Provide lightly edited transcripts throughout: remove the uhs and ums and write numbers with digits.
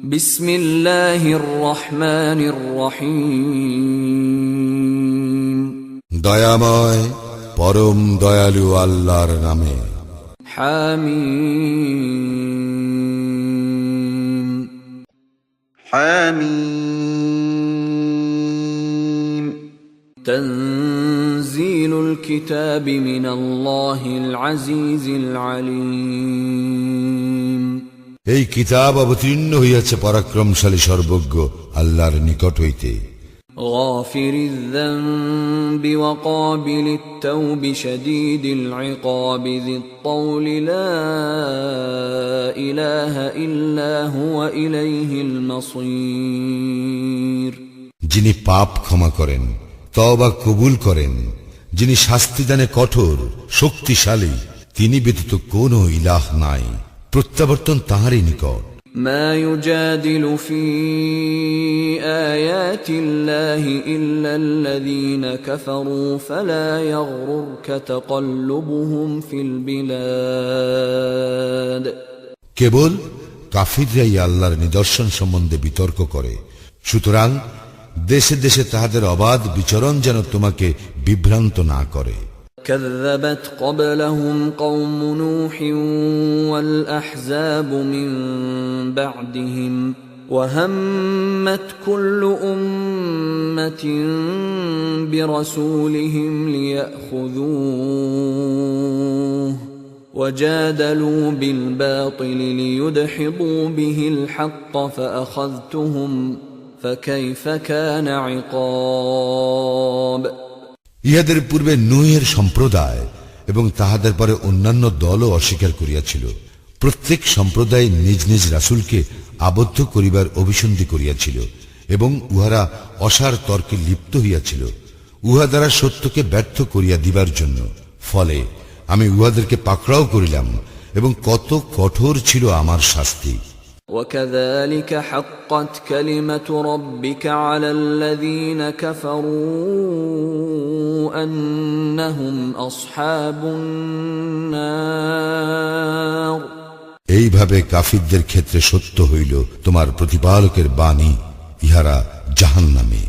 বিসমিল্লাহির রহমানির রহিম। দয়াময় পরম দয়ালু আল্লাহর নামে। হামিম। حميم তানযীলুল কিতাবি মিনাল্লাহিল আজিজিল আলীম। এই কিতাব অবতীর্ণ হইয়াছে পরাক্রমশালী সর্বজ্ঞ আল্লাহর নিকট হইতে। গাফিরিয যামবি ওয়া ক্বাবিলিত তাওবি শাদীদিল ইকাবি যিত তাওলি লা ইলাহা ইল্লা হুয়া ইলাইহিল মাসীর। যিনি পাপ ক্ষমা করেন, তওবা কবুল করেন, যিনি শাস্তিদানে কঠোর, শক্তিশালী, তিনি ব্যতীত কোনো ইলাহ নাই, প্রত্যাবর্তন তাঁরই নিকট। মা ইউজাদিলু ফি আয়াতিল্লাহি ইল্লাল্লাযীনা কাফারু ফালা ইয়াগরুরকা তাকাল্লুবুহুম ফিল বিলাদ। কেবল কাফিররাই আল্লাহর নিদর্শন সম্বন্ধে বিতর্ক করে, সুতরাং দেশে দেশে তাহাদের অবাধ বিচরণ যেন তোমাকে বিভ্রান্ত না করে। كذبت قبلهم قوم نوح والأحزاب من بعدهم وهمت كل أمة برسولهم ليأخذوه وجادلوا بالباطل ليدحضوا به الحق فأخذتهم فكيف كان عقاب। ইহাদের পূর্বে নূহের সম্প্রদায় এবং তাহাদের পরে অন্যান্য দলও অস্বীকার করিয়াছিল। প্রত্যেক সম্প্রদায় নিজ নিজ রাসূলকে আবদ্ধ করিবার অভিসন্ধি করিয়াছিল এবং উহারা অসার তর্কে লিপ্ত হইয়াছিল, উহা দ্বারা সত্যকে ব্যর্থ করিয়া দিবার জন্য। ফলে আমি উহাদেরকে পাকড়াও করিলাম এবং কত কঠোর ছিল আমার শাস্তি। وكذلك حقت كلمة ربك على الذين كفروا أنهم أصحاب النار। এইভাবে কাফিরদের ক্ষেত্রে সত্য হইল তোমার প্রতিপালকের বাণী, ইহারা জাহান্নামী।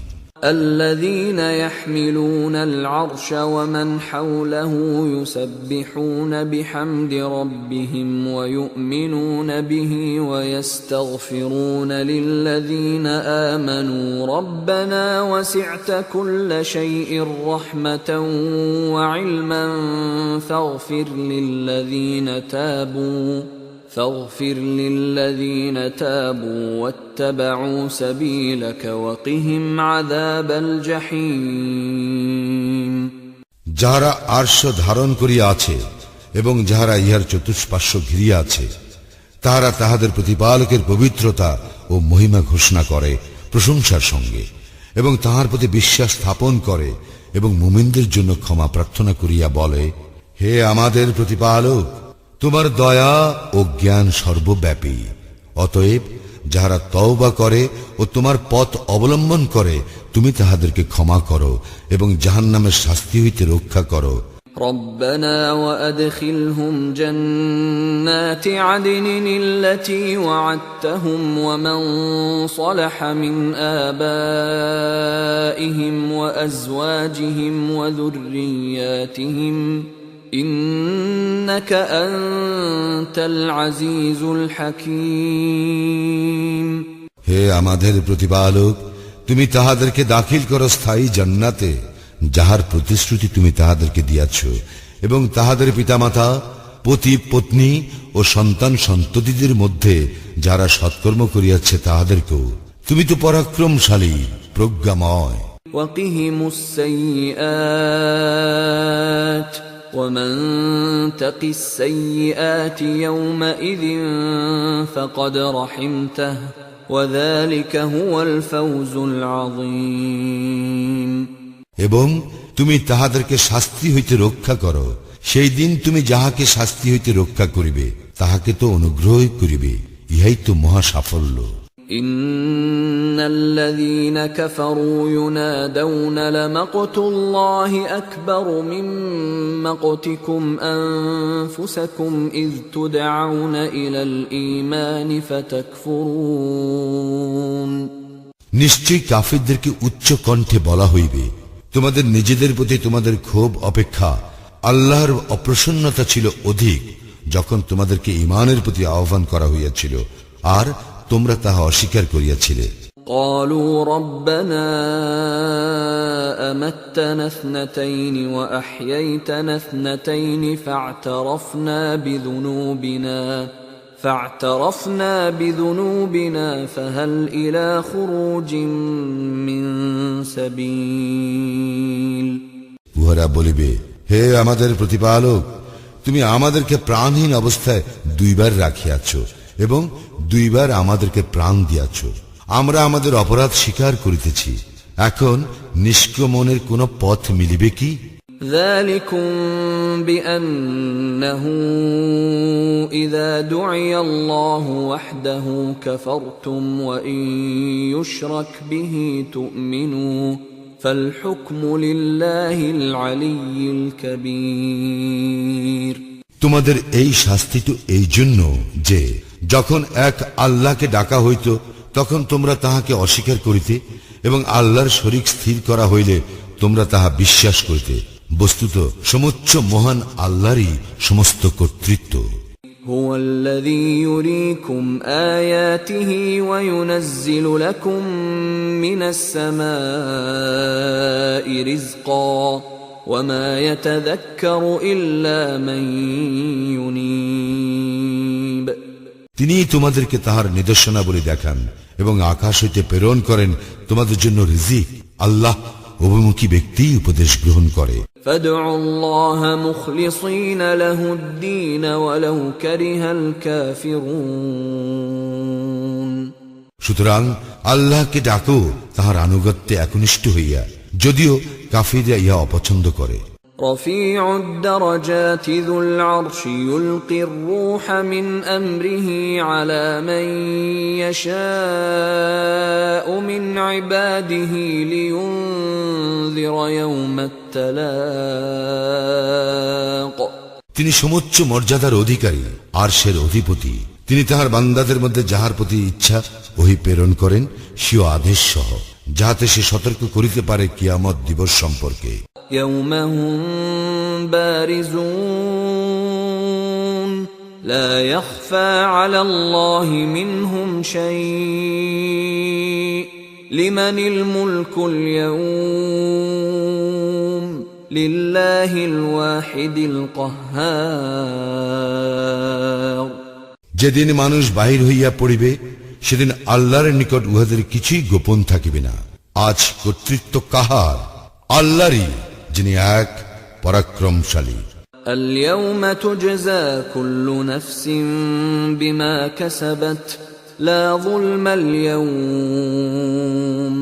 الذين يحملون العرش ومن حوله يسبحون بحمد ربهم ويؤمنون به ويستغفرون للذين آمنوا ربنا وسعت كل شيء رحمة وعلما فاغفر للذين تابوا واتبعوا سبيلك وقهم عذاب الجحيم। যাহারা আরশ ধারণ করিয়া আছে এবং যাহারা ইহার চতুষ্পার্শ্ব ঘিরিয়া আছে, তাহারা তাহাদের প্রতিপালকের পবিত্রতা ও মহিমা ঘোষণা করে প্রশংসার সঙ্গে এবং তাহার প্রতি বিশ্বাস স্থাপন করে এবং মুমিনদের জন্য ক্ষমা প্রার্থনা করিয়া বলে, হে আমাদের প্রতিপালক, তোমার দয়া ও জ্ঞান সর্বব্যাপী। অতএব যাহারা তওবা করে ও তোমার পথ অবলম্বন করে, তুমি তাহাদেরকে ক্ষমা করো এবং জাহান্নামের শাস্তি হইতে রক্ষা করো। ربنا وأدخلهم جنات عدن التي وعدتهم ومن صلح من آبائهم وأزواجهم وذرياتهم إنك أنت العزيز الحكيم। হে আমাদের প্রতিপালক, তুমি তাহাদেরকে দাখিল করো স্থায়ী জান্নাতে, যাহার প্রতিশ্রুতি তুমি তাহাদেরকে দিয়াছ, এবং তাহাদের পিতামাতা, পতি পত্নী ও সন্তান সন্ততিদের মধ্যে যারা সৎকর্ম করিয়াছে তাহাদেরকেও। তুমি তো পরাক্রমশালী, প্রজ্ঞাময়। وقهم السيئات ومن تق السيئات يومئذ فقد رحمته وذلك هو الفوز العظيم। এবং তুমি তাহাদেরকে শাস্তি হইতে রক্ষা করো, সেই দিন তুমি যাহাকে শাস্তি হইতে রক্ষা করিবে তাহাকে তো অনুগ্রহই করিবে, ইহাই তো মহা সাফল্য। ইন্নাল্লাযীনা কাফারু ইউনাদাউনা লামাকতুল্লাহি আকবারু মিন মাকতিকুম আনফুসাকুম ইয তুদআউনা ইলাল ঈমানি ফাতাকফুরুন। নিশ্চয়ই কাফিরদেরকে উচ্চ কণ্ঠে বলা হইবে, তোমাদের নিজেদের প্রতি তোমাদের ক্ষোভ অপেক্ষা আল্লাহর অপ্রসন্নতা ছিল অধিক যখন তোমাদেরকে ঈমানের প্রতি আহ্বান করা হইয়াছিল, আর তোমরা তাহা অস্বীকার করিয়াছিলে। قالوا ربنا أمتنا اثنتين وأحييتنا اثنتين فاعترفنا بذنوبنا فهل إلى خروج من سبيل। উহারা বলিবে, হে আমাদের প্রতিপালক, তুমি আমাদেরকে প্রাণহীন অবস্থায় দুইবার রাখিয়াছ এবং দুইবার আমাদেরকে প্রাণ দিয়াছ। আমরা আমাদের অপরাধ স্বীকার করিতেছি, এখন নিষ্ক্রমণের কোন পথ মিলিবে কি? ذلكم بأنه إذا دعي الله وحده كفرتم وإن يشرك به تؤمنوا فالحكم لله العلي الكبير। তোমাদের এই শাস্তি তো এই জন্য যে যখন এক আল্লাহকে ডাকা হইত তখন তোমরা তাহাকে অস্বীকার করিতে এবং আল্লাহর শরীক স্থির করা হইলে তোমরা তাহা বিশ্বাস করিতে। বস্তুত সমুচ্চ মহান আল্লাহরই সমস্ত কর্তৃত্ব। هو الذي يريكم آياته وينزل لكم من السماء رزقا وما يتذكر إلا من ينيب। তিনি তোমাদেরকে তাহার নিদর্শনাবলী দেখান এবং আকাশ হইতে প্রেরণ করেন তোমাদের জন্য রিজিক। আল্লাহ অভিমুখী ব্যক্তি উপদেশ গ্রহণ করে। فادعوا الله مخلصين له الدين ولو كره الكافرون। সুতরাং আল্লাহকে ডাকো তাহার আনুগত্যে একনিষ্ঠ হইয়া, যদিও কাফিররা ইহা অপছন্দ করে। رفيع الدرجات ذو العرش يلقي الروح من أمره على من يشاء من عباده لينذر يوم التلاق। তিনি সমুচ্চ মর্যাদার অধিকারী, আরশের অধিপতি। তিনি তাহার বান্দাদের মধ্যে যাহার প্রতি ইচ্ছা ওহি প্রেরণ করেন স্বীয় আদেশ সহ, যাহাতে সে সতর্ক করিতে পারে কিয়ামত দিবস সম্পর্কে। يوم هم بارزون لا يخفى على الله منهم شيء لمن الملك اليوم لله الواحد القهار। যেদিন মানুষ বাহির হইয়া পড়িবে সেদিন আল্লাহর নিকট উহাদের কিছুই গোপন থাকিবে না। আজ কর্তৃত্ব কাহার? আল্লাহরই, যিনি এক পরাক্রমশালী। اليوم تجزى كل نفس بما كسبت لا ظلم اليوم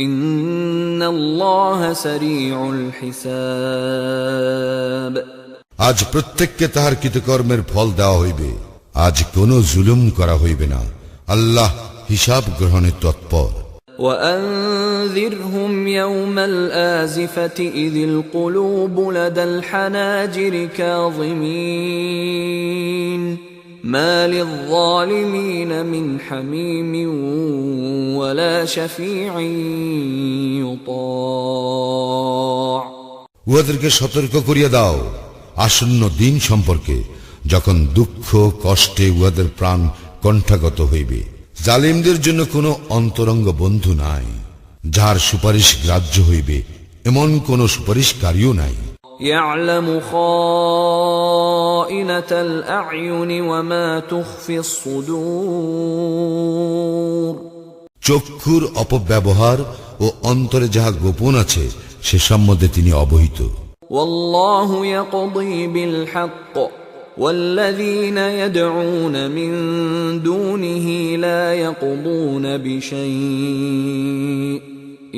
إن الله سريع الحساب। আজ প্রত্যেককে তাহার কৃতকর্মের ফল দেওয়া হইবে, আজ কোনো জুলুম করা হইবে না। আল্লাহ হিসাব গ্রহণে তৎপর। وأنذرهم يوم الآزفة إذ القلوب لدى الحناجر كاظمين ما للظالمين من حميم ولا شفيع يطاع। উহাদেরকে সতর্ক করিয়া দাও আসন্ন দিন সম্পর্কে, যখন দুঃখ কষ্টে উহাদের প্রাণ কণ্ঠাগত হইবে। জালিমদের জন্য কোনো অন্তরঙ্গ বন্ধু নাই, যার সুপারিশ গ্রাহ্য হইবে এমন কোন সুপারিশকারীও নাই। يعلم خائنة الأعين وما تخفي الصدور। চক্ষুর অপব্যবহার ও অন্তরে যাহা গোপন আছে সে সম্বন্ধে তিনি অবহিত। والله يقضي بالحق والذين يدعون من دونه لا يقضون بشيء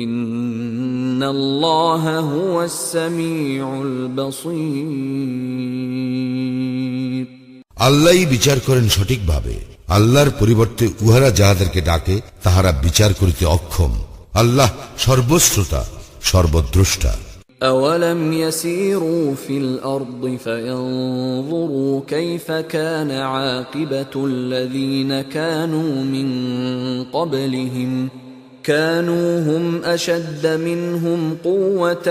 إن الله هو السميع البصير। আল্লাহই বিচার করেন সঠিকভাবে। আল্লাহর পরিবর্তে উহারা যাহাদেরকে ডাকে তাহারা বিচার করিতে অক্ষম। আল্লাহ সর্বশ্রোতা, সর্বদ্রষ্টা। أولم يسيروا في الأرض فينظروا كيف كان عاقبة الذين كانوا من قبلهم كانوا هم أشد منهم قوة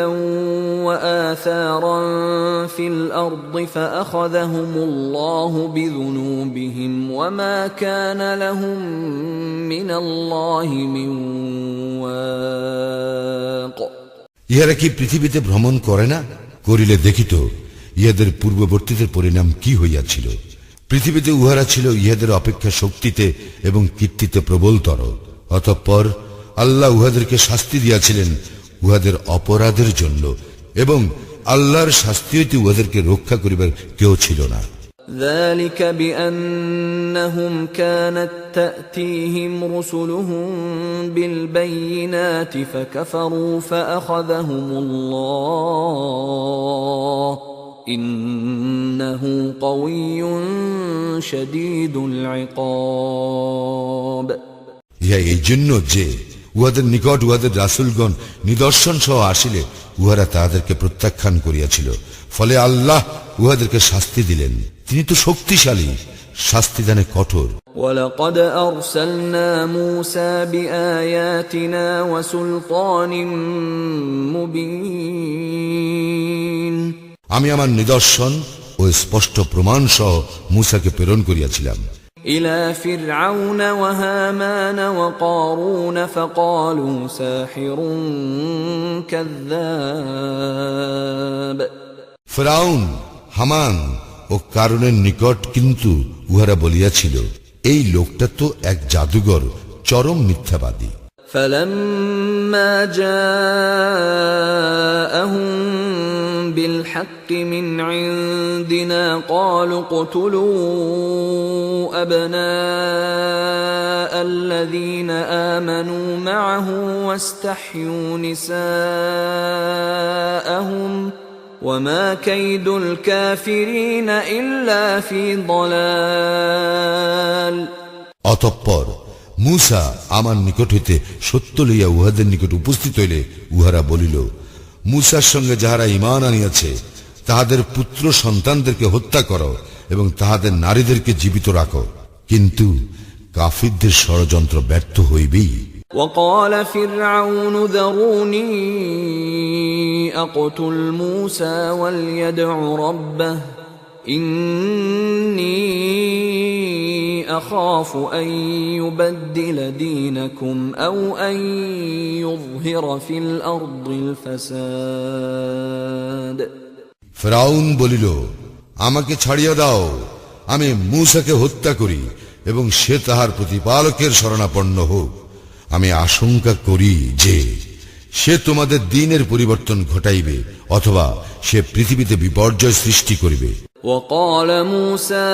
وآثارا في الأرض فأخذهم الله بذنوبهم وما كان لهم من الله من واق ইহারা কি পৃথিবীতে ভ্রমণ করে না? করিলে দেখিত ইহাদের পূর্ববর্তীদের পরিণাম কি হইয়াছিল। পৃথিবীতে উহারা ছিল ইহাদের অপেক্ষা শক্তিতে এবং কীর্তিতে প্রবলতর। অতঃপর আল্লাহ উহাদেরকে শাস্তি দিয়াছিলেন উহাদের অপরাধের জন্য, এবং আল্লাহর শাস্তি হইতে উহাদেরকে রক্ষা করিবার কেউ ছিল না। ذلك بأنهم كانت تأتيهم رسلهم بالبينات فكفروا فأخذهم الله إنه قوي شديد العقاب ইহা এই জন্য যে উহাদের নিকট উহাদের রাসূলগণ নিদর্শন সহ আসিলে উহারা তাহাদেরকে প্রত্যাখ্যান করিয়াছিল, ফলে আল্লাহ উহাদেরকে শাস্তি দিলেন। তিনি তো শক্তিশালী, শাস্তিদানে কঠোর। ولقد أرسلنا موسى بآياتنا وسلطان مبين আমি আমার নিদর্শন ও স্পষ্ট প্রমাণ সহ মূসাকে প্রেরণ করিয়াছিলাম إلى فرعون وهامان وقارون فقالوا ساحر كذاب ফিরআউন, হামান ও কারুনের নিকট কিন্তু উহারা বলিয়াছিল, এই লোকটা তো এক জাদুঘর, চরম মিথ্যাবাদী। فلما جاءهم بالحق من عندنا قالوا اقتلوا أبناء الذين آمنوا معه واستحيوا نساءهم وما كيد الكافرين إلا في ضلال অতঃপর মূসা আমার নিকট হইতে সত্য লইয়া উহাদের নিকট উপস্থিত হইলে উহারা বলিল, মূসার সঙ্গে যাহারা ঈমান আনিয়াছে তাহাদের পুত্র সন্তানদেরকে হত্যা করো এবং তাহাদের নারীদেরকে জীবিত রাখো, কিন্তু কাফিরদের ষড়যন্ত্র ব্যর্থ হইবেই। وقال فرعون ذروني أقتل موسى وليدع ربه إني أخاف أن يبدل دينكم أو أن يظهر في الأرض الفساد ফিরআউন বলিল, আমাকে ছাড়িয়া দাও, আমি মূসাকে হত্যা করি এবং সে তাহার প্রতিপালকের শরণাপন্ন হোক। আমি আশঙ্কা করি যে সে তোমাদের দ্বীনের পরিবর্তন ঘটাইবে অথবা সে পৃথিবীতে বিপর্যয় সৃষ্টি করিবে। وقال موسى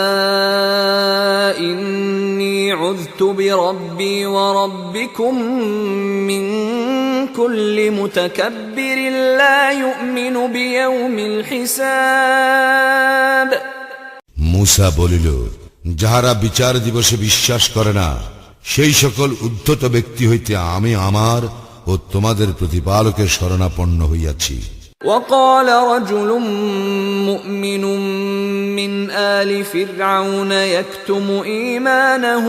إني عذت بربي وربكم من كل متكبر لا يؤمن بيوم الحساب মূসা বলিল, যাহারা বিচার দিবসে বিশ্বাস করে না সেই সকল উদ্ধত ব্যক্তি হইতে আমি আমার ও তোমাদের প্রতিপালকের শরণাপন্ন হইয়াছি। وقال رجل مؤمن من آل فرعون يكتم إيمانه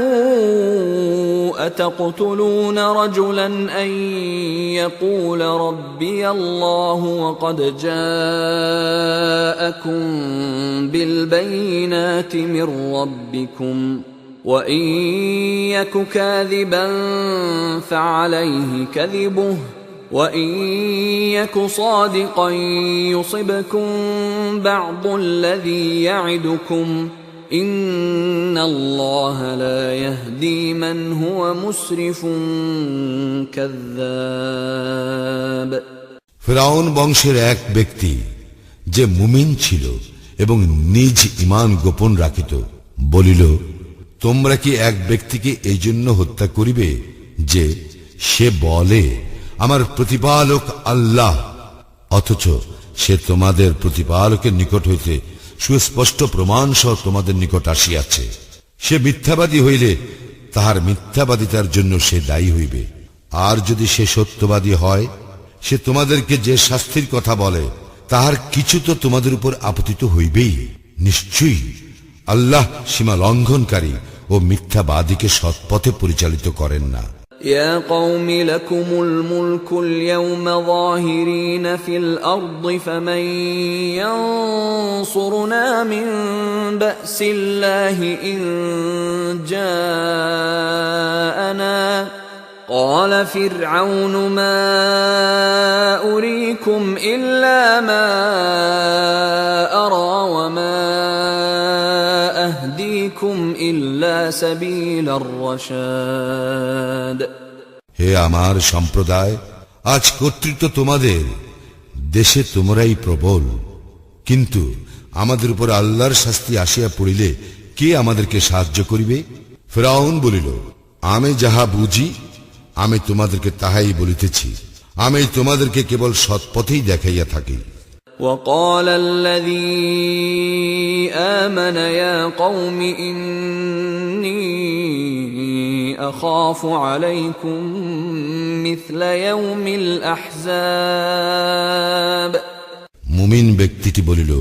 أتقتلون رجلا أن يقول ربي الله وقد جاءكم بالبينات من ربكم وإن يك كاذبا فعليه كذبه وإن يك صادقا يصبكم بعض الذي يعدكم إن الله لا يهدي من هو مسرف كذاب ফিরআউন বংশের এক ব্যক্তি যে মুমিন ছিল এবং নিজ ঈমান গোপন রাখিত বলিল, তোমরা কি এক ব্যক্তিকে এই জন্য হত্যা করিবে যে সে বলে আমার প্রতিপালক আল্লাহ, অথচ সে তোমাদের প্রতিপালকের নিকট হইতে সুস্পষ্ট প্রমাণ সহ তোমাদের নিকট আসিয়াছে। সে মিথ্যাবাদী হইলে তাহার মিথ্যাবাদিতার জন্য সে দায়ী হইবে, আর যদি সে সত্যবাদী হয় সে তোমাদেরকে যে শাস্তির কথা বলে তাহার কিছু তো তোমাদের উপর আপতিত হইবেই। নিশ্চয়ই আল্লাহ সীমা লঙ্ঘনকারী ও মিথ্যাবাদীকে সৎপথে পরিচালিত করেন না। يا قوم لكم الملك اليوم ظاهرين في الأرض فمن ينصرنا من بأس الله إن جاءنا قال فرعون ما أريكم إلا ما أرى وما أهديكم إلا سبيل الرشاد হে আমার সম্প্রদায়, আজ কর্তৃত্ব তোমাদের, দেশে তোমরাই প্রবল, কিন্তু আমাদের উপর আল্লাহর শাস্তি আসিয়া পড়িলে কে আমাদেরকে সাহায্য করিবে? ফিরআউন বলিল, আমি যাহা বুঝি আমি তোমাদেরকে তাহাই বলিতেছি, আমি তোমাদেরকে কেবল সৎপথেই দেখাইয়া থাকি। وقال الذي آمن يا قوم إني أخاف عليكم مثل يوم الأحزاب মুমিন ব্যক্তিটি বলিল,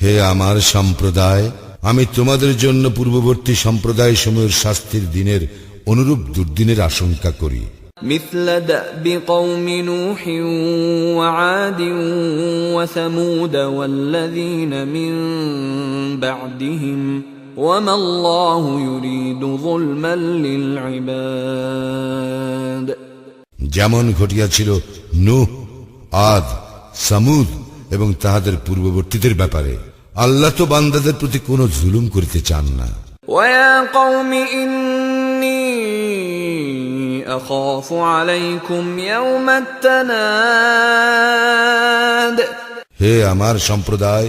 হে আমার সম্প্রদায়, আমি তোমাদের জন্য পূর্ববর্তী সম্প্রদায় সমূহের শাস্তির দিনের অনুরূপ দুর্দিনের আশঙ্কা করি। مثل دأب قوم نوح وعاد وثمود والذين من بعدهم وما الله يريد ظلما للعباد যেমন ঘটিয়াছিল নূহ, আদ, সামুদ এবং তাহাদের পূর্ববর্তীদের ব্যাপারে, আল্লাহ তো বান্দাদের প্রতি কোনো জুলুম করিতে চান না। ويا قوم إني أخاف عليكم يوم التناد হে আমার সম্প্রদায়,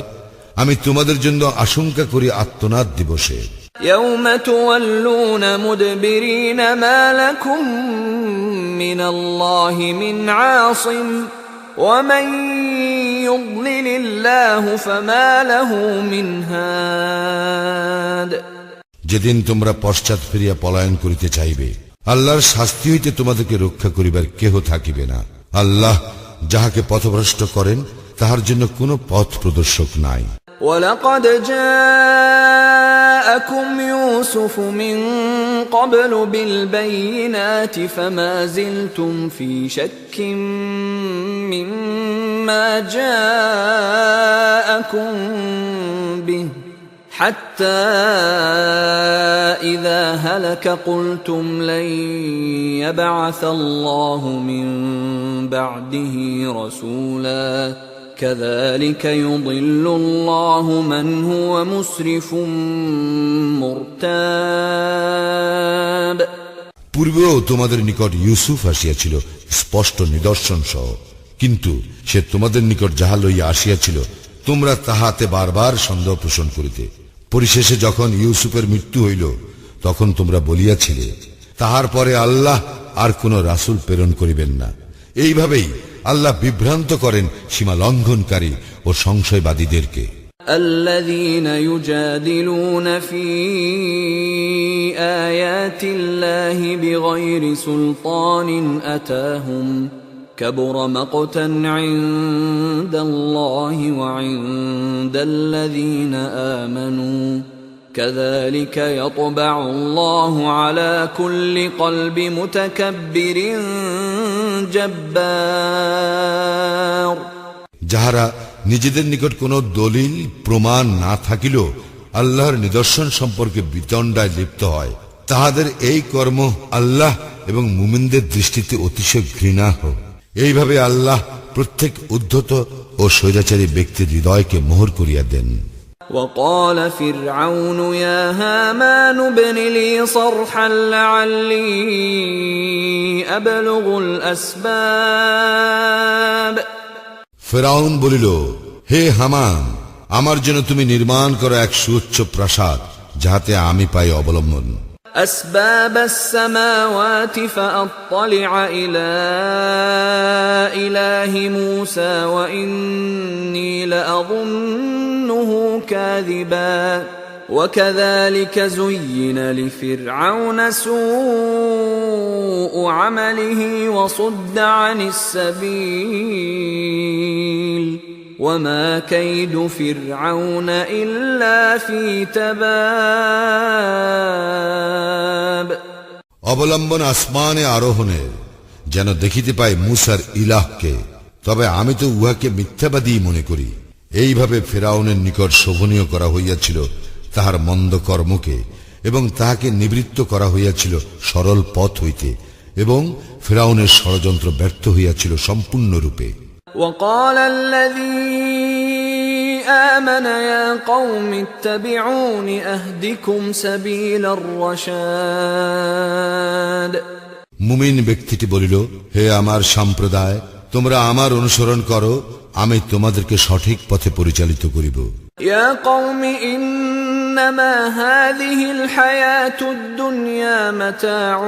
আমি তোমাদের জন্য আশঙ্কা করি আত্মনাদ দিবসে, يوم تولون مدبرين ما لكم من الله من عاصم ومن يضلل الله فما له من هاد যেদিন তোমরা পশ্চাৎ ফিরিয়া পলায়ন করিতে চাইবে, আল্লাহর শাস্তি হইতে তোমাদেরকে রক্ষা করিবার কেহ থাকিবে না। আল্লাহ যাহাকে পথভ্রষ্ট করেন তাহার জন্য কোনো পথ প্রদর্শক নাই। ولقد جاءكم يوسف من قبل بالبينات فما زلتم في شك مما جاءكم به حتى إذا هلك قلتم لن يبعث الله من بعده رسولا كذلك يضل الله من هو مسرف مرتاب পূর্বেও তোমাদের নিকট ইউসুফ আসিয়াছিল স্পষ্ট নিদর্শন সহ, কিন্তু সে তোমাদের নিকট যাহা লইয়া আসিয়াছিল তোমরা তাহাতে বারবার সন্দেহ পোষণ করিতে। পরিশেষে যখন ইউসুফের মৃত্যু হইল তখন তোমরা বলিয়াছিলে, তাহার পরে আল্লাহ আর কোন রাসূল প্রেরণ করিবেন না। এইভাবেই আল্লাহ বিভ্রান্ত করেন সীমা লঙ্ঘনকারী ও সংশয়বাদীদেরকে। الذين يجادلون في آيات الله بغير سلطان أتاهم كبر مقتا عند الله وعند الذين آمنوا كذلك يطبع الله على كل قلب متكبر جبار যাহারা নিজেদের নিকট কোনো দলিল প্রমাণ না থাকিলেও আল্লাহর নিদর্শন সম্পর্কে বিতণ্ডায় লিপ্ত হয়, তাহাদের এই কর্ম আল্লাহ এবং মুমিনদের দৃষ্টিতে অতিশয় ঘৃণাহ। এইভাবে আল্লাহ প্রত্যেক উদ্ধত ও স্বৈরাচারী ব্যক্তির হৃদয়কে মোহর করিয়া দেন। وقال فرعون يا هامان ابن لي صرحا لعلي أبلغ الأسباب ফিরআউন বলিল, হে হামান, আমার জন্য তুমি নির্মাণ করো এক সুউচ্চ প্রাসাদ, যাহাতে আমি পাই অবলম্বন। أسباب السماوات فأطلع إلى إله موسى وإني لأظنه كاذبا وكذلك زين لفرعون سوء عمله وصد عن السبيل وما كيد فرعون إلا في تباب অবলম্বন আসমানে আরোহণের, যেন দেখিতে পাই মূসার ইলাহকে, তবে আমি তো উহাকে মিথ্যাবাদী মনে করি। এইভাবে ফিরআউনের নিকট শোভনীয় করা হইয়াছিল তাহার মন্দ কর্মকে, এবং তাহাকে নিবৃত্ত করা হইয়াছিল সরল পথ হইতে, এবং ফিরআউনের ষড়যন্ত্র ব্যর্থ হইয়াছিল সম্পূর্ণরূপে। وقال الذي آمن يا قوم اتبعون أهدكم سبيل الرشاد মুমিন ব্যক্তিটি বলিল, হে আমার সম্প্রদায়, তোমরা আমার অনুসরণ করো, আমি তোমাদেরকে সঠিক পথে পরিচালিত করিব। يا قوم إنما هذه الحياة الدنيا متاع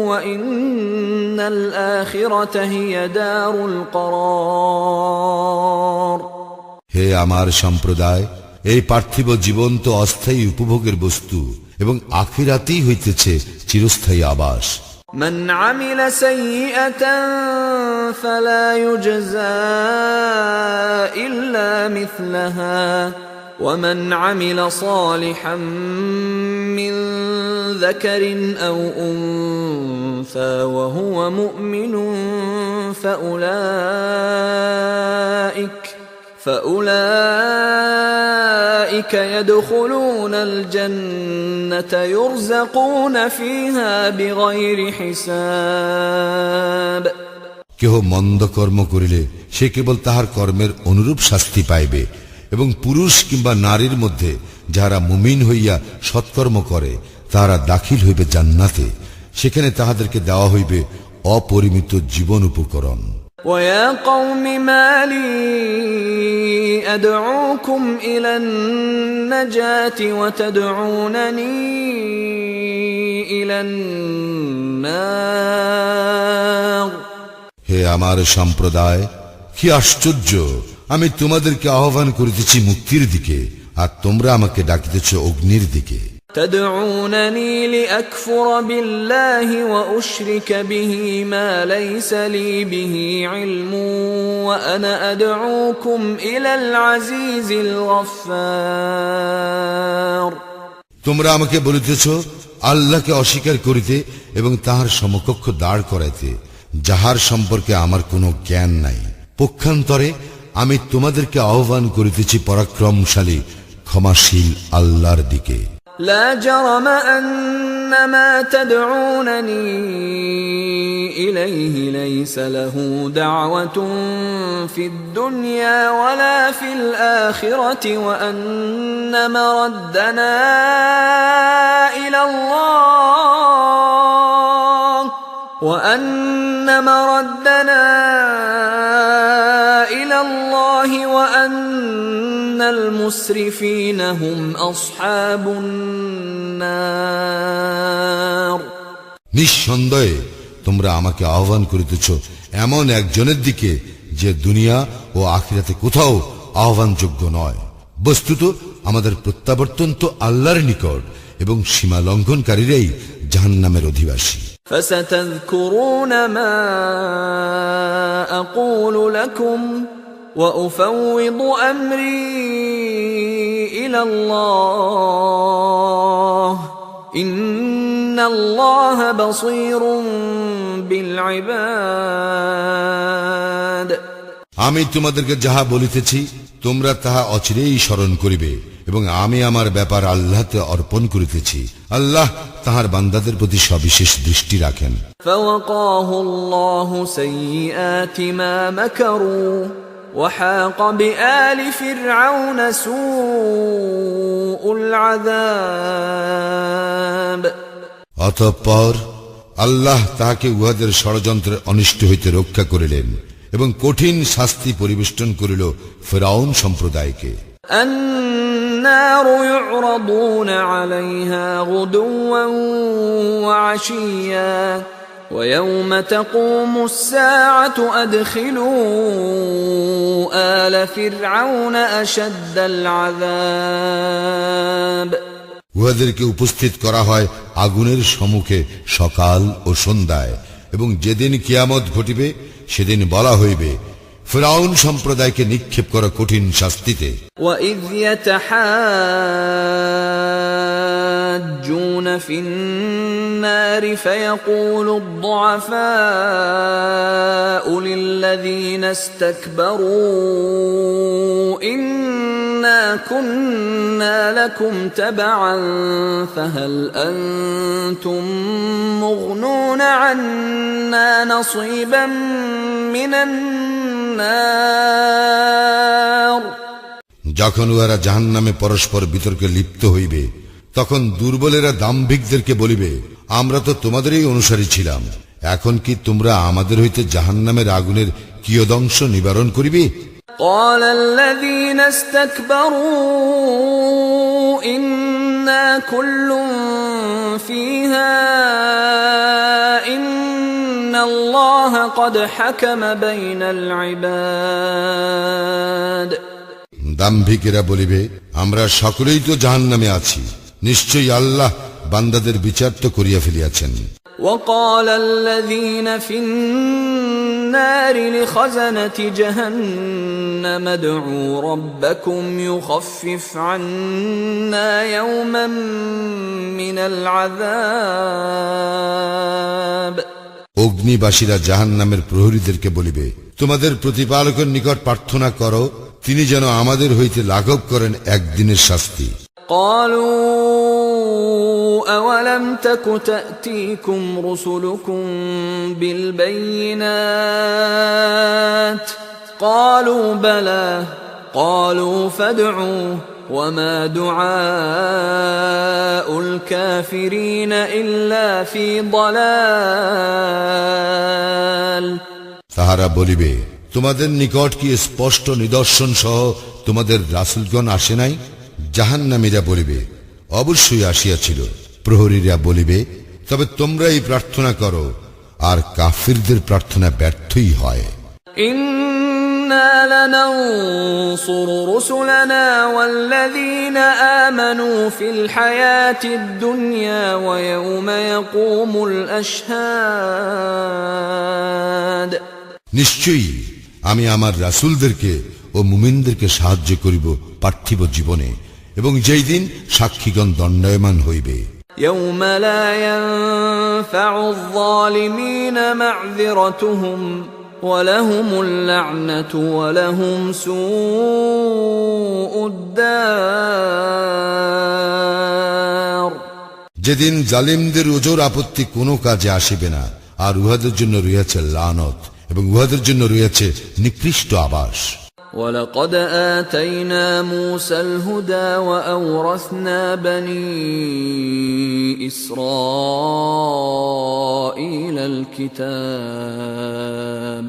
وإن الآخرة هي دار القرار হে আমার সম্প্রদায়, এই পার্থিব জীবন তো অস্থায়ী উপভোগের বস্তু, এবং আখিরাতেই হইতেছে চিরস্থায়ী আবাস। من عمل سيئة فلا يجزى إلا مثلها ومن عمل صالحا من ذكر أو أنثى وهو مؤمن فأولئك يدخلون الجنة يرزقون فيها بغير حساب কেহ মন্দ কর্ম করিলে সে কেবল তাহার কর্মের অনুরূপ শাস্তি পাইবে, এবং পুরুষ কিংবা নারীর মধ্যে যাহারা মুমিন হইয়া সৎকর্ম করে তাহারা দাখিল হইবে জান্নাতে, সেখানে তাহাদেরকে দেওয়া হইবে অপরিমিত জীবন উপকরণ। ويا قوم ما لي أدعوكم إلى النجاة وتدعونني إلى النار হে আমার সম্প্রদায়, কি আশ্চর্য, আমি তোমাদেরকে আহ্বান করিতেছি মুক্তির দিকে, আর তোমরা আমাকে ডাকিতেছ অগ্নির দিকে। تدعونني لأكفر بالله وأشرك به ما ليس لي به علم وأنا أدعوكم إلى العزيز الغفار তোমরা আমাকে বলিতেছ আল্লাহকে অস্বীকার করিতে এবং তাহার সমকক্ষ দাঁড় করাইতে, যাহার সম্পর্কে আমার কোনো জ্ঞান নাই। পক্ষান্তরে আমি তোমাদেরকে আহ্বান করিতেছি পরাক্রমশালী ক্ষমাশীল আল্লাহর দিকে। لا جرم أن ما تدعونني إليه ليس له دعوة في الدنيا ولا في الآخرة وأن مردنا إلى الله وأن المسرفين هم أصحاب النار নিঃসন্দেহে তোমরা আমাকে আহ্বান করিতেছ এমন একজনের দিকে যে দুনিয়া ও আখিরাতে কোথাও আহ্বানযোগ্য নয়। বস্তুত আমাদের প্রত্যাবর্তন তো আল্লাহর নিকট, এবং সীমা লঙ্ঘনকারীরাই জাহান্নামের অধিবাসী। فستذكرون ما أقول لكم وأفوض أمري إلى الله إن الله بصير بالعباد আমি তোমাদেরকে যাহা বলিতেছি তোমরা তাহা অচিরেই স্মরণ করিবে, এবং আমি আমার ব্যাপার আল্লাহতে অর্পণ করিতেছি। আল্লাহ তাহার বান্দাদের প্রতি সবিশেষ দৃষ্টি রাখেন। فوقاه الله سيئات ما مكروا وحاق بآل فرعون سوء العذاب অতঃপর আল্লাহ তাহাকে উহাদের ষড়যন্ত্রের অনিষ্ট হইতে রক্ষা করিলেন, এবং কঠিন শাস্তি পরিবেষ্টন করিল ফিরআউন সম্প্রদায়কে। النار يعرضون عليها غدوا وعشيا ويوم تقوم الساعة أدخلوا آل فرعون أشد العذاب উহাদেরকে উপস্থিত করা হয় আগুনের সম্মুখে সকাল ও সন্ধ্যায়, এবং যেদিন কিয়ামত ঘটিবে সেদিন বলা হইবে ফিরআউন সম্প্রদায়কে নিক্ষেপ করা কঠিন শাস্তিতে। وَإِذْ يَتَحَاجُّونَ يتحاجون في النار فيقول الضعفاء للذين استكبروا إنا كنا لكم تبعا فهل أنتم مغنون عنا نصيبا من النار। যখন উহারা জাহান্নামে পরস্পর বিতর্কে লিপ্ত হইবে তখন দুর্বলেরা দাম্ভিকদেরকে বলিবে, আমরা তো তোমাদেরই অনুসারী ছিলাম, এখন কি তোমরা আমাদের হইতে জাহান্নামের আগুনের কিয়দংশ নিবারণ করিবে? قال الذين استكبروا إنا كل فيها إن الله قد حكم بين العباد। দাম্ভিকেরা বলিবে, আমরা সকলেই তো জাহান্নামে আছি, নিশ্চয়ই আল্লাহ বান্দাদের বিচার তো করিয়া ফেলিয়াছেন। وقال الذين في النار لخزنة جهنم ادعوا ربكم يخفف عنا يوما من العذاب। অগ্নিবাসীরা জাহান্নামের প্রহরীদেরকে বলিবে, তোমাদের প্রতিপালকের নিকট প্রার্থনা করো, তিনি যেন আমাদের হইতে লাঘব করেন একদিনের শাস্তি। قالوا أولم تك تأتيكم رسلكم بالبينات قالوا بلى قالوا فادعوا وما دعاء الكافرين إلا في ضلال। তাহারা বলিবে, তোমাদের নিকট কি স্পষ্ট নিদর্শন সহ তোমাদের রাসূলগণ আসে নাই? জাহান্নামীরা বলিবে, অবশ্যই আসিয়াছিল। প্রহরীরা বলিবে, তবে তোমরাই প্রার্থনা করো, আর কাফিরদের প্রার্থনা ব্যর্থই হয়। إنا لننصر رسلنا والذين آمنوا في الحياة الدنيا ويوم يقوم الأشهاد। নিশ্চয়ই আমি আমার রাসূলদেরকে ও মুমিনদেরকে সাহায্য করিব পার্থিব জীবনে, এবং যেই দিন সাক্ষীগণ দণ্ডায়মান হইবে। يوم لا ينفع الظالمين معذرتهم ولهم اللعنة ولهم سوء الدار। যেদিন জালিমদের ওজর আপত্তি কোনো কাজে আসিবে না, আর উহাদের জন্য রয়েছে লানত, এবং উহাদের জন্য রয়েছে নিকৃষ্ট আবাস। ولقد آتينا موسى الهدى وأورثنا بني إسرائيل الكتاب।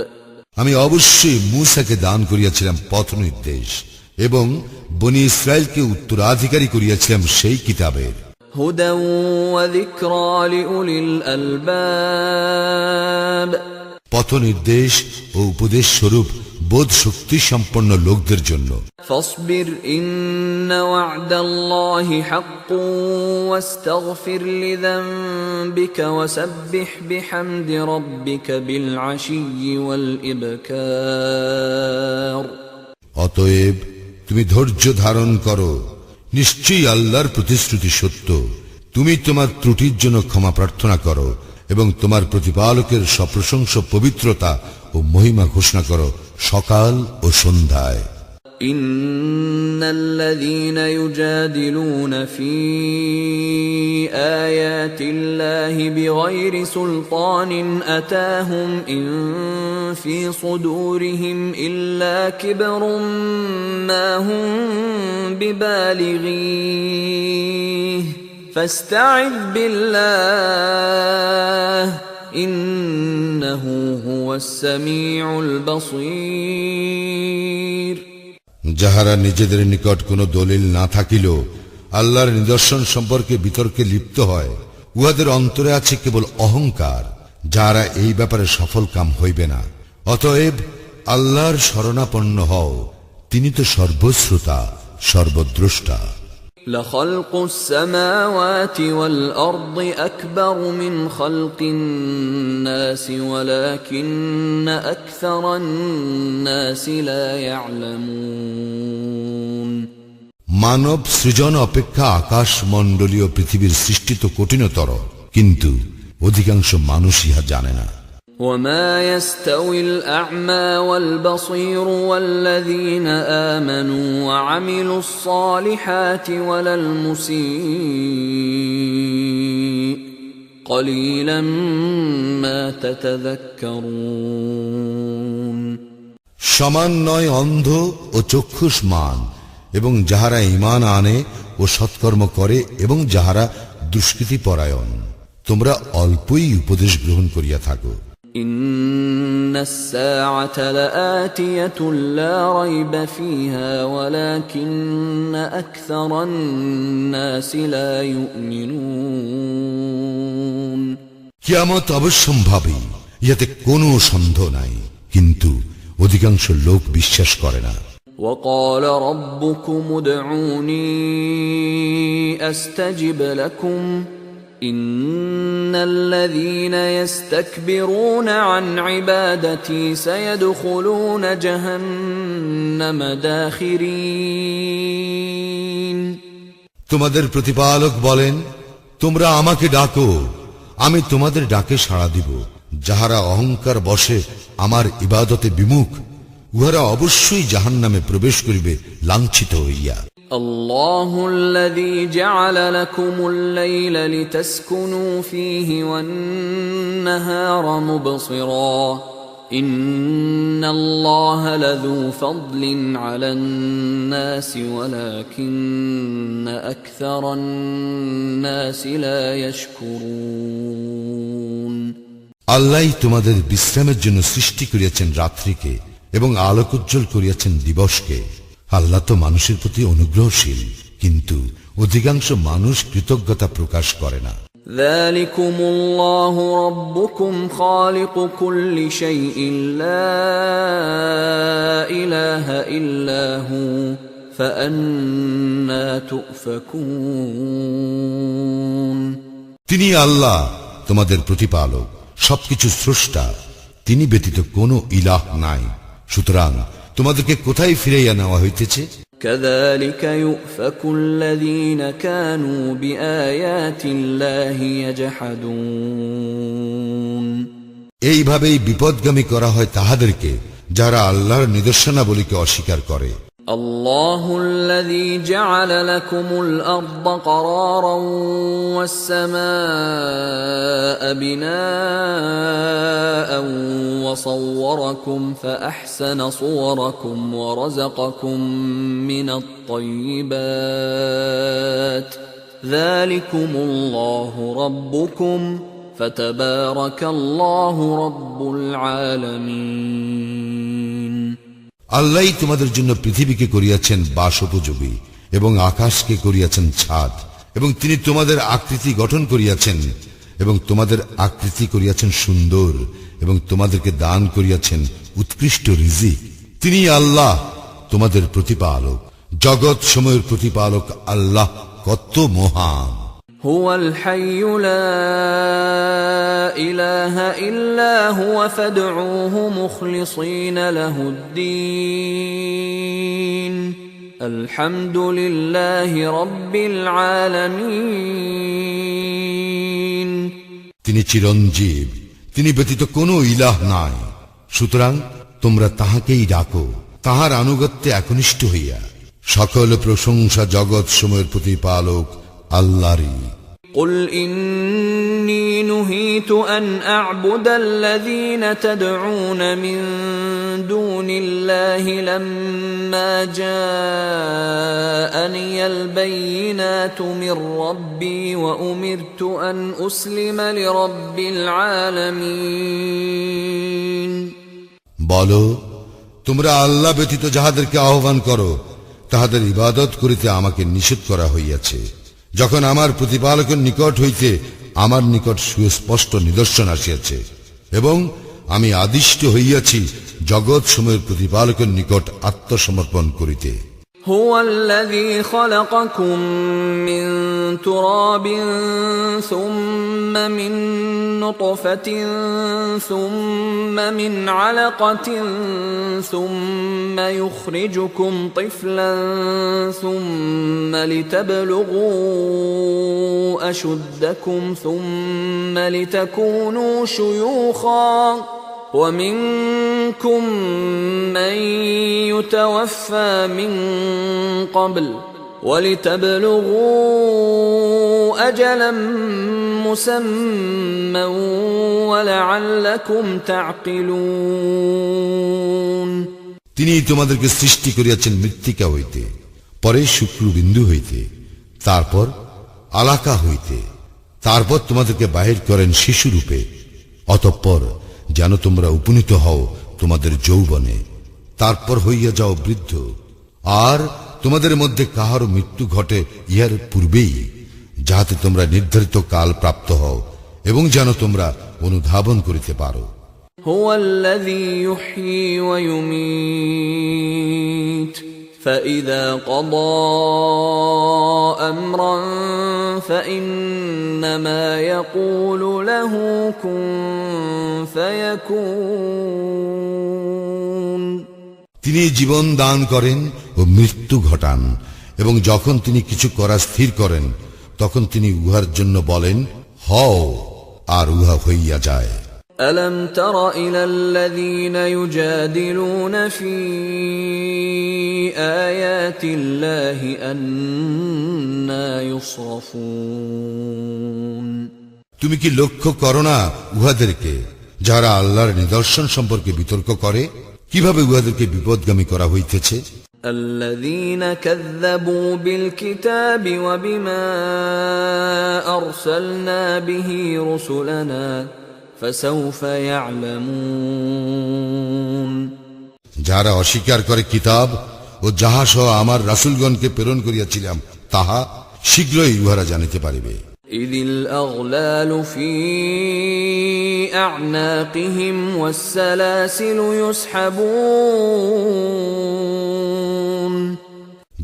আমি অবশ্যই মূসাকে দান করিয়াছিলাম পথ নির্দেশ, এবং বনি ইসরায়েলকে উত্তরাধিকারী করিয়াছিলাম সেই কিতাবের। هدى وذكرى لأولي الألباب। পথ নির্দেশ ও উপদেশ স্বরূপ বোধ শক্তি সম্পন্ন লোকদের জন্য। فاصبر إن وعد الله حق واستغفر لذنبك وسبح بحمد ربك بالعشي والإبكار। অতএব তুমি ধৈর্য ধারণ করো, নিশ্চয়ই আল্লাহর প্রতিশ্রুতি সত্য, তুমি তোমার ত্রুটির জন্য ক্ষমা প্রার্থনা করো, এবং তোমার প্রতিপালকের সপ্রশংস পবিত্রতা ও মহিমা ঘোষণা করো সকাল ও সন্ধ্যায়। إن الذين يجادلون في آيات الله بغير سلطان أتاهم إن في صدورهم إلا كبر ما هم ببالغيه فاستعذ بالله إنه هو السميع البصير। যাহারা নিজেদের নিকট কোনো দলিল না থাকিল আল্লাহর নিদর্শন সম্পর্কে বিতর্কে লিপ্ত হয়, উহাদের অন্তরে আছে কেবল অহংকার, যাহারা এই ব্যাপারে সফল কাম হইবে না। অতএব আল্লাহর শরণাপন্ন হও, তিনি তো সর্বশ্রোতা সর্বদ্রষ্টা। لخلق السماوات والأرض أكبر من خلق الناس ولكن أكثر الناس لا يعلمون। মানব সৃজন অপেক্ষা আকাশ মণ্ডলীয় পৃথিবীর সৃষ্টি তো কঠিনতর, কিন্তু অধিকাংশ মানুষ ইহা জানে না। وما يستوي الأعمى والبصير والذين آمنوا وعملوا الصالحات ولا المسيء قليلا ما تتذكرون সমান নয় অন্ধ ও চক্ষুষ্মান এবং যাহারা ঈমান আনে ও সৎকর্ম করে এবং যাহারা দুষ্কৃতি পরায়ণ, তোমরা অল্পই উপদেশ গ্রহণ করিয়া থাকো। إن الساعة لآتية لا ريب فيها ولكن أكثر الناس لا يؤمنون কিয়ামত অবশ্যম্ভাবী, ইহাতে কোনো সন্দেহ নাই, কিন্তু অধিকাংশ লোক বিশ্বাস করে না। وقال ربكم ادعوني أستجب لكم إن الذين يستكبرون عن عبادتي سيدخلون جهنم داخرين তোমাদের প্রতিপালক বলেন, তোমরা আমাকে ডাকো, আমি তোমাদের ডাকে সাড়া দিব। যাহারা অহংকার বশে আমার ইবাদতে বিমুখ, উহারা অবশ্যই জাহান্নামে প্রবেশ করিবে লাঞ্ছিত হইয়া। الله الذي جعل لكم الليل لتسكنوا فيه والنهار مبصرا إن الله لذو فضل على الناس ولكن أكثر الناس لا يشكرون আল্লাহ তোমাদের বিশ্রামের জন্য সৃষ্টি করিয়াছেন রাত্রিকে এবং আলোকোজ্জ্বল করিয়াছেন দিবসকে। আল্লাহ তো মানুষের প্রতি অনুগ্রহশীল, কিন্তু অধিকাংশ মানুষ কৃতজ্ঞতা প্রকাশ করে না। ذلكم الله ربكم خالق كل شيء لا إله إلا هو فأنى تؤفكون তিনি আল্লাহ তোমাদের প্রতিপালক, সবকিছু স্রষ্টা, তিনি ব্যতীত কোনো ইলাহ নাই, সুতরাং তোমাদেরকে কোথায় ফিরাইয়া নেওয়া হইতেছে? كذلك يؤفك الذين كانوا بآيات الله يجحدون এইভাবেই বিপদগামী করা হয় তাহাদেরকে, যারা আল্লাহর নিদর্শনাবলীকে অস্বীকার করে। الله الذي جعل لكم الأرض قرارا والسماء بناء وصوركم فأحسن صوركم ورزقكم من الطيبات ذلكم الله ربكم فتبارك الله رب العالمين আল্লাহ তোমাদের জন্য পৃথিবীকে করিয়াছেন বাসোপযোগী এবং আকাশকে করিয়াছেন ছাদ, এবং তিনি তোমাদের আকৃতি গঠন করিয়াছেন এবং তোমাদের আকৃতি করিয়াছেন সুন্দর, এবং তোমাদেরকে দান করিয়াছেন উৎকৃষ্ট রিজিক। তিনি আল্লাহ তোমাদের প্রতিপালক, জগৎ সময়ের প্রতিপালক আল্লাহ কত মহান। هو الحي لا إله إلا هو فادعوه مخلصين له الدين الحمد لله رب العالمين তিনি চিরঞ্জীব, তিনি ব্যতীত কোনো ইলাহ নাই, সুতরাং তোমরা তাহাকেই ডাকো, তাহার আনুগত্যে একনিষ্ঠ হইয়া। সকল প্রশংসা জগৎ সময়ের প্রতিপালক আল্লাহরই। قل إني نهيت أن أعبد الذين تدعون من دون الله لما جاءني البينات من ربي وأمرت أن أسلم لرب العالمين বলো, তোমরা আল্লাহ ব্যতীত যাহাদেরকে আহ্বান করো, তাহাদের ইবাদত করিতে আমাকে নিষেধ করা হইয়াছে। যখন আমার প্রতিপালকের নিকট হইতে আমার নিকট সুস্পষ্ট নিদর্শন আসিয়াছে এবং আমি আদিষ্ট হইয়াছি জগৎ সময়ের প্রতিপালকের নিকট আত্মসমর্পণ করিতে। هو الذي خلقكم من تراب ثم من نطفة ثم من علقة ثم يخرجكم طفلا ثم لتبلغوا أشدكم ثم لتكونوا شيوخا ومنكم من يتوفى من قبل ولتبلغوا أجلا مسمى ولعلكم تعقلون তিনি তোমাদেরকে সৃষ্টি করিয়াছেন মৃত্তিকা হইতে, পরে শুক্রবিন্দু হইতে, তারপর আলাকা হইতে, তারপর তোমাদেরকে বাহির করেন শিশুরূপে, অতঃপর যেন তোমরা উপনীত হও তোমাদের যৌবনে, তারপর হইয়া যাও বৃদ্ধ। আর তোমাদের মধ্যে কাহারও মৃত্যু ঘটে ইহার পূর্বেই, যাহাতে তোমরা নির্ধারিত কাল প্রাপ্ত হও এবং যেন তোমরা অনুধাবন করিতে পারো। هو الذي يحيي ويميت فإذا قضى أمرا فإنما يقول له كن فيكون তিনি জীবন দান করেন ও মৃত্যু ঘটান, এবং যখন তিনি কিছু করা স্থির করেন তখন তিনি উহার জন্য বলেন হও, আর উহা হইয়া যায়। ألم تر إلى الذين يجادلون في آيات الله أنى يصرفون তুমি কি লক্ষ্য করো না উহাদেরকে যারা আল্লাহর নিদর্শন সম্পর্কে বিতর্ক করে, কিভাবে উহাদেরকে বিপদগামী করা হইতেছে? الذين كذبوا بالكتاب وبما أرسلنا به رسلنا فسوف يعلمون যারা অস্বীকার করে কিতাব ও যাহা সহ আমার রাসূলগণকে প্রেরণ করিয়াছিলাম তাহা, শীঘ্রই উহারা জানিতে পারিবে। إذ الأغلال في أعناقهم والسلاسل يسحبون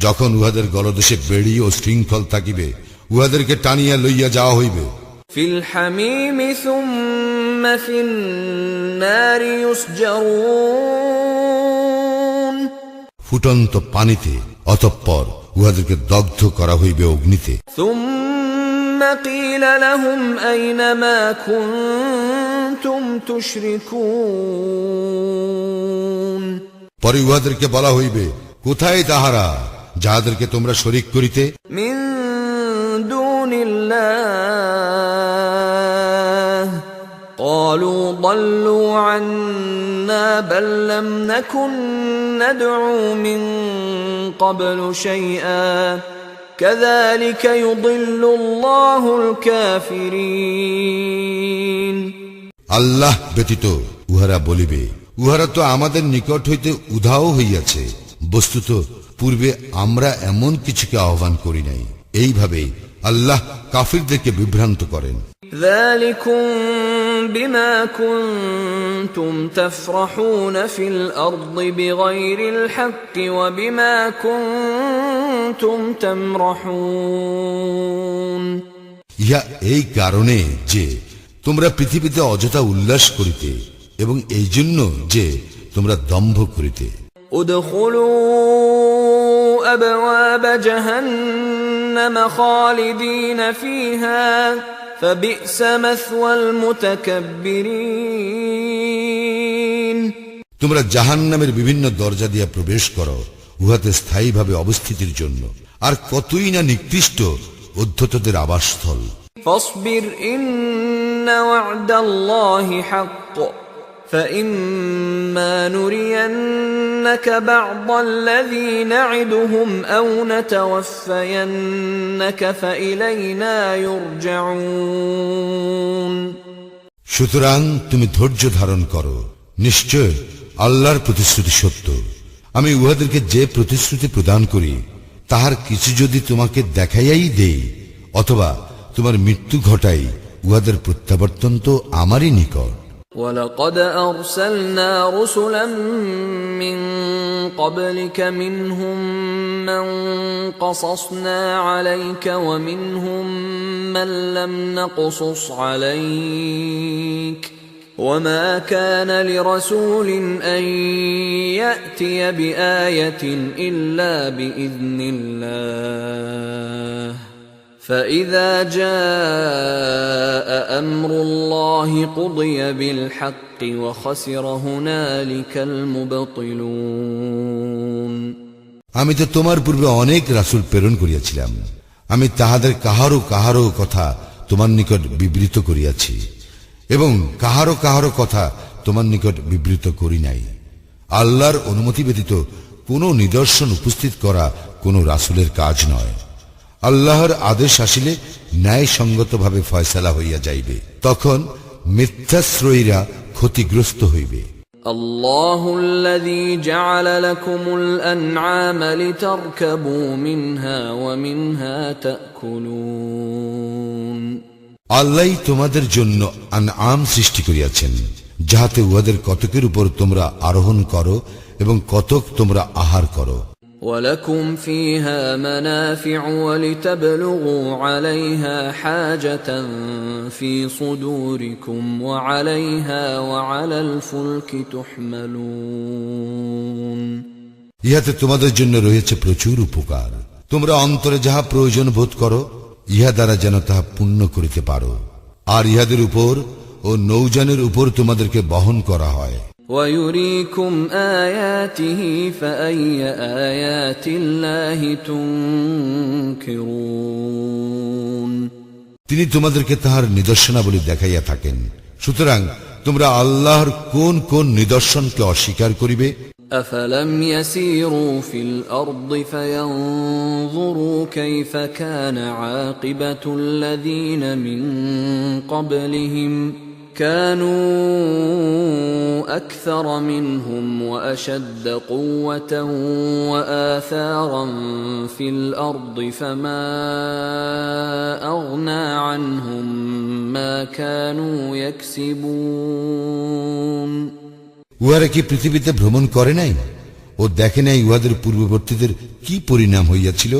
যখন উহাদের গলদেশে বেড়ি ও শৃঙ্খল থাকিবে, উহাদেরকে টানিয়া লইয়া যাওয়া হইবে। في الحميم ثم في النار يسجرون ফুটন্ত পানিতে, অতঃপর উহাদেরকে দগ্ধ করা হইবে অগ্নিতে। ثم قيل لهم أين ما كنتم تشركون পরে উহাদেরকে বলা হইবে, কোথায় তাহারা যাহাদেরকে তোমরা শরীক করিতে? من دون الله قالوا ضلوا عنا بل لم نكن ندعو من قبل شيئا كذلك يضل الله الكافرين আল্লাহ ব্যতীত উহারা বলিবে, উহারা তো আমাদের নিকট হইতে উধাও হইয়াছে, বস্তুত পূর্বে আমরা এমন কিছুকে আহ্বান করি নাই। এইভাবে আল্লাহ কাফিরদেরকে বিভ্রান্ত করেন। ذلكم بما كنتم تفرحون في الأرض بغير الحق وبما كنتم تمرحون ইহা এই কারণে যে তোমরা পৃথিবীতে অযথা উল্লাস করিতে, এবং এই জন্য যে তোমরা দম্ভ করিতে। ادخلوا أبواب جهنم خالدين فيها فبئس مثوى المتكبرين তোমরা জাহান্নামের বিভিন্ন দরজা দিয়া প্রবেশ করো উহাতে স্থায়ীভাবে অবস্থিতির জন্য, আর কতই না নিকৃষ্ট উদ্ধতদের আবাসস্থল। فاصبر إن وعد الله حق فإما نرينك بعض الذي نعدهم أو نتوفينك فإلينا يرجعون সুতরাং তুমি ধৈর্য ধারণ করো, নিশ্চয় আল্লাহর প্রতিশ্রুতি সত্য। আমি উহাদেরকে যে প্রতিশ্রুতি প্রদান করি তাহার কিছু যদি তোমাকে দেখাইয়াই দেই অথবা তোমার মৃত্যু ঘটাই, উহাদের প্রত্যাবর্তন তো আমারই নিকট। ولقد أرسلنا رسلا من قبلك منهم من قصصنا عليك ومنهم من لم نقصص عليك وما كان لرسول أن يأتي بآية إلا بإذن الله فإذا جاء أمر الله قضي بالحق وخسر هنالك المبطلون আমি তো তোমার পূর্বে অনেক রাসূল প্রেরণ করিয়াছিলাম, আমি তাহাদের কাহারো কাহারো কথা তোমার নিকট বিবৃত করিয়াছি এবং কাহারো কাহারো কথা তোমার নিকট বিবৃত করি নাই। আল্লাহর অনুমতি ব্যতীত কোনো নিদর্শন উপস্থিত করা কোনো রাসূলের কাজ নয়। আল্লাহর আদেশ আসিলে ন্যায়সঙ্গতভাবে ফয়সালা হইয়া যাইবে, তখন মিথ্যাশ্রয়ীরা ক্ষতিগ্রস্ত হইবে। الله الذي جعل لكم الأنعام لتركبوا منها ومنها تأكلون আল্লাহই তোমাদের জন্য আনআম সৃষ্টি করিয়াছেন, যাহাতে উহাদের কতকের উপর তোমরা আরোহণ করো এবং কতক তোমরা আহার করো। ولكم فيها منافع ولتبلغوا عليها حاجة في صدوركم وعليها وعلى الفلك تحملون ইহাতে তোমাদের জন্য রয়েছে প্রচুর উপকার, তোমরা অন্তরে যাহা প্রয়োজন বোধ করো ইহা দ্বারা যেন তাহা পূর্ণ করিতে পারো, আর ইহাদের উপর ও নৌযানের উপর তোমাদেরকে বহন করা হয়। ويريكم آياته فأي آيات الله تنكرون তিনি তোমাদেরকে তাহার নিদর্শনাবলী দেখাইয়া থাকেন, সুতরাং তোমরা আল্লাহর কোন কোন নিদর্শনকে অস্বীকার করিবে? أفلم يسيروا في الأرض فينظروا كيف كان عاقبة الذين من قبلهم كانوا أكثر منهم وأشد قوة وآثارا في الأرض فما أغنى عنهم ما كانوا يكسبون উহারা কি পৃথিবীতে ভ্রমণ করে নাই ও দেখে নাই উহাদের পূর্ববর্তীদের কি পরিণাম হইয়াছিল?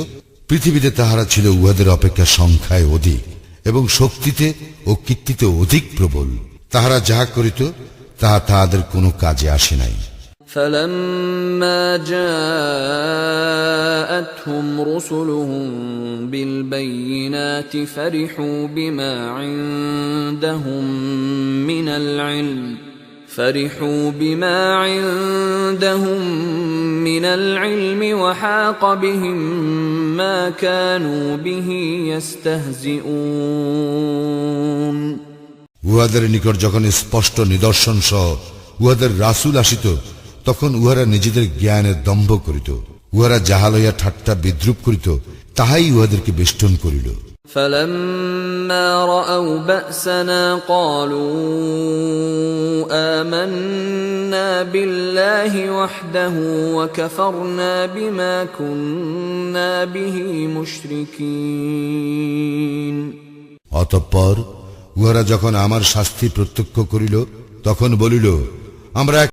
পৃথিবীতে তাহারা ছিল উহাদের অপেক্ষা সংখ্যায় অধিক এবং শক্তিতে ও কীর্তিতে অধিক প্রবল। তাহারা যাহা করিত তাহা তাহাদের কোনো কাজে আসে নাই। فلما جاءتهم رسلهم بالبينات فرحوا بما عندهم من العلم وحاق بهم ما كانوا به يستهزئون উহাদের নিকট যখন স্পষ্ট নিদর্শন সহ উহাদের রাসূল আসিত, তখন উহারা নিজেদের জ্ঞানের দম্ভ করিত, উহারা যাহা লইয়া ঠাট্টা বিদ্রুপ করিত তাহাই উহাদেরকে বেষ্টন করিল। فلما رأوا بأسنا قالوا آمنا بالله وحده وكفرنا بما كنا به مشركين অতঃপর উহারা যখন আমার শাস্তি প্রত্যক্ষ করিল, তখন বলিল, আমরা